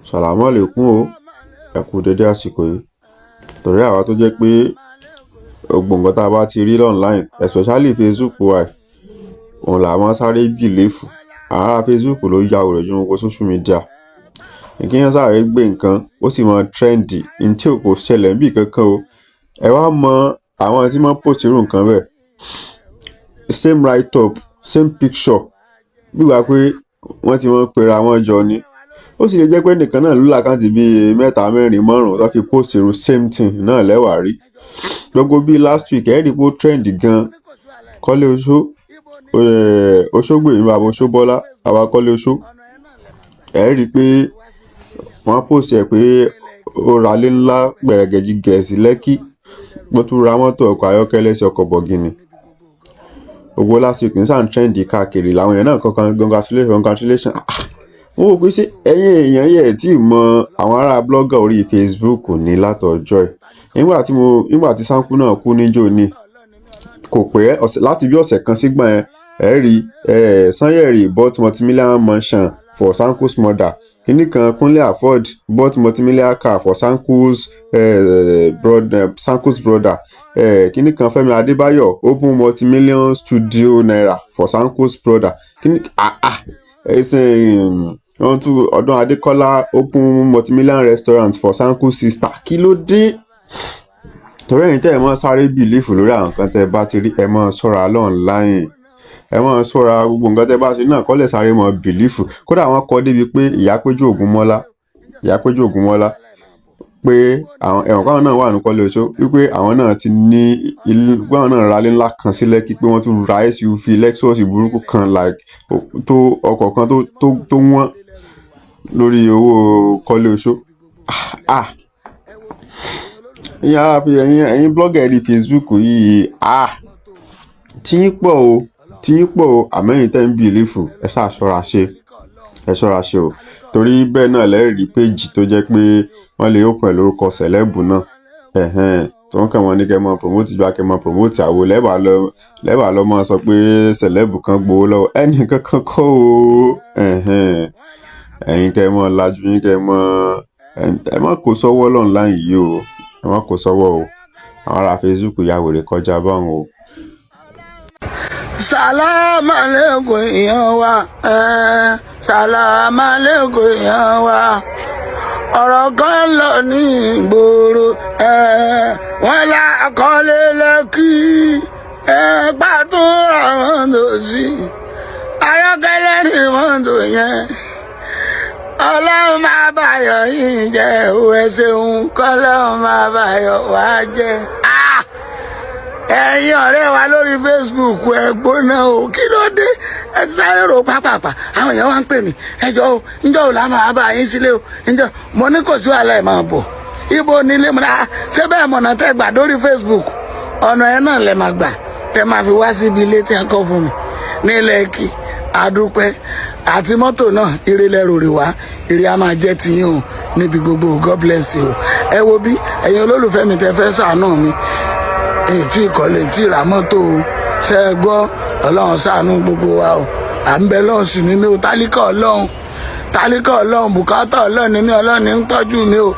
Ṣàlàmọ́ lèkún o, ẹ kú dédé àsìkò yìí. Torí àwa tó jẹ́ pé gbogbo nǹkan tá a bá ti rí online, especially Facebook wa, òun là máa sáré bìlífù. Àwọn ará Facebook ló ya òrò ju gbogbo social media. Ìkíyàn sáré gbé nǹkan, ó sì máa trendy, ní tí kò ṣẹlẹ̀ níbì kankan o. Ẹ wá mọ àwọn tí máa post irú nǹkan bẹ́ẹ̀. Same write up, same picture. Bí wàá pé wọ́n ti máa pera wọn jọ ni. Ó sì lè jẹ́ pé nìkan náà ló làkáǹtì bíi 3, 4, 5 tó fi post irú same thing náà lẹ́wàá rí. Gbogbo bíi last week ẹ̀rí pé ó trend gan. Koleoso, Osogbemi Baba Koleoso. Ẹ̀rí pé wọ́n post ẹ̀ pé ó ra ilé ńlá gbẹ̀rẹ̀gẹ̀jì gẹ̀ẹ́sì Lekki. Bó tún ra mọ́tò ọkọ̀ ayọ́kẹ́lẹ́ sí ọkọ̀ bọ̀gìnì. Gbogbo last week ní sàn trend káàkiri làwọn èèyàn náà kọ́kàn congratulation. Wọ́n wò pé ṣé ẹ̀yin èèyàn yẹ̀ tí mọ àwọn ará blogger orí Facebook ní látọjọ́ ẹ̀. Nígbà tí Sanku náà kú níjó ní kò pẹ́ láti bí ọ̀sẹ̀ kan sígbà yẹn rí Sanyeri bought multi-million mansion for Sanku's mother. Kíní kan Kunle afford bought multi-million car for Sanku's brother. Kíní kan Fẹ́mi Adébáyọ̀ open multi-million studio naira for Sanku's brother. Kíní ọdún Adékọ́lá open multi-million restaurant for Sanku's sister. Kí ló dé? Torí ẹ̀yin tẹ́ ẹ máa sáré bìlífù lórí àwọn nǹkan tẹ́ bá ti rí, ẹ máa ṣọ́ra online. Ẹ máa ṣọ́ra gbogbo nǹkan tẹ́ bá ti rí náà kọ́lẹ̀ sáré máa bìlífù. Kódà wọ́n kọ́ débi pé Ìyápéjú Ògúnmọ́lá pé àwọn ẹ̀wọ̀n káwọn náà wà ní Koleoso wípé àwọn náà ti ní àwọn náà ra ilé ńlá kan sí Lekki pé wọ́n tún ra SUV Lexus burúkú kan like tó ọkọ̀ kan tó wọ́n lórí owó Koleoso. Ẹ̀yin blogger rí Facebook yìí tí yín pọ̀ o àmẹ́yìn tẹ́ ń bìlífù ẹ ṣọ́ra ṣe o. Torí bẹ́ẹ̀ náà lẹ́rìí péjì tó jẹ́ pé wọ́n lè open lórúkọ sẹ̀lẹ́bù náà. Tó ń kàn wọ́n ní kẹ́ mọ́ promote ìgbà kẹ́ mọ́ promote àwo lẹ́bàá lọ mọ́ sọ pé sẹ̀lẹ́bù kan gbowó lọ́wọ́ ẹnì kankan kọ́ o. Ẹ̀yin kẹ́ mọ́ lajú yín kẹ́ mọ́ ẹ má kó sọ́wọ́ online yìí o. Ẹ má kó sọ́wọ́ o. Àwọn ará Facebook ya wèrè kọjá báwọn o. Salaam alaikum èèyàn wa, salaam alaikum èèyàn wa. Ọ̀rọ̀ kan lọ ní ìgboro, wọ́n lákọ́lé Lekki, pàtó ra mọ́tò sí. Ayọ́kẹ́lẹ́ ní mọ́tò yẹn. Ọlọ́run máa báyọ̀ yín jẹ́ òun ẹ ṣeun, kọ́lọ́run máa báyọ̀ wá jẹ́. Ẹ̀yin ọ̀rẹ́ wa lórí Facebook ẹ gbóná o, kí ló dé? Ẹ ti sáré ro pápápá, àwọn èèyàn wá ń pè mí, ẹjọ́ o, ǹjọ́ ò lámà á bá yín sílé o, ǹjọ́ mo ní kò sí wàhálà ẹ̀ máa bọ̀. Ibo nílé mo náà ṣé bẹ́ẹ̀ mọ̀nà tẹ́ gbà lórí Facebook, ọ̀nà ẹ̀ náà lẹ máa gbà tẹ́ máa fi wá síbi ilé tí a kọ́ fún mi ní Lekki. Adúpẹ́ àti mọ́tò náà ire lẹ́rù rí wá, ire a máa jẹ́ tiyín o níbi gbogbo. God bless you. Ẹ wo bí ẹ̀yin olólùfẹ́ mi tẹ́ fẹ́ ṣàánú mi, ètí ìkọlẹ̀ tí ra mọ́tò ṣe é gbọ́, Ọlọ́run ṣàánú gbogbo wa o. À ń bẹ lọ́run sí nínú tálíkà Ọlọ́run bùkátà Ọlọ́run ní Ọlọ́run ń tọ́jú mi o.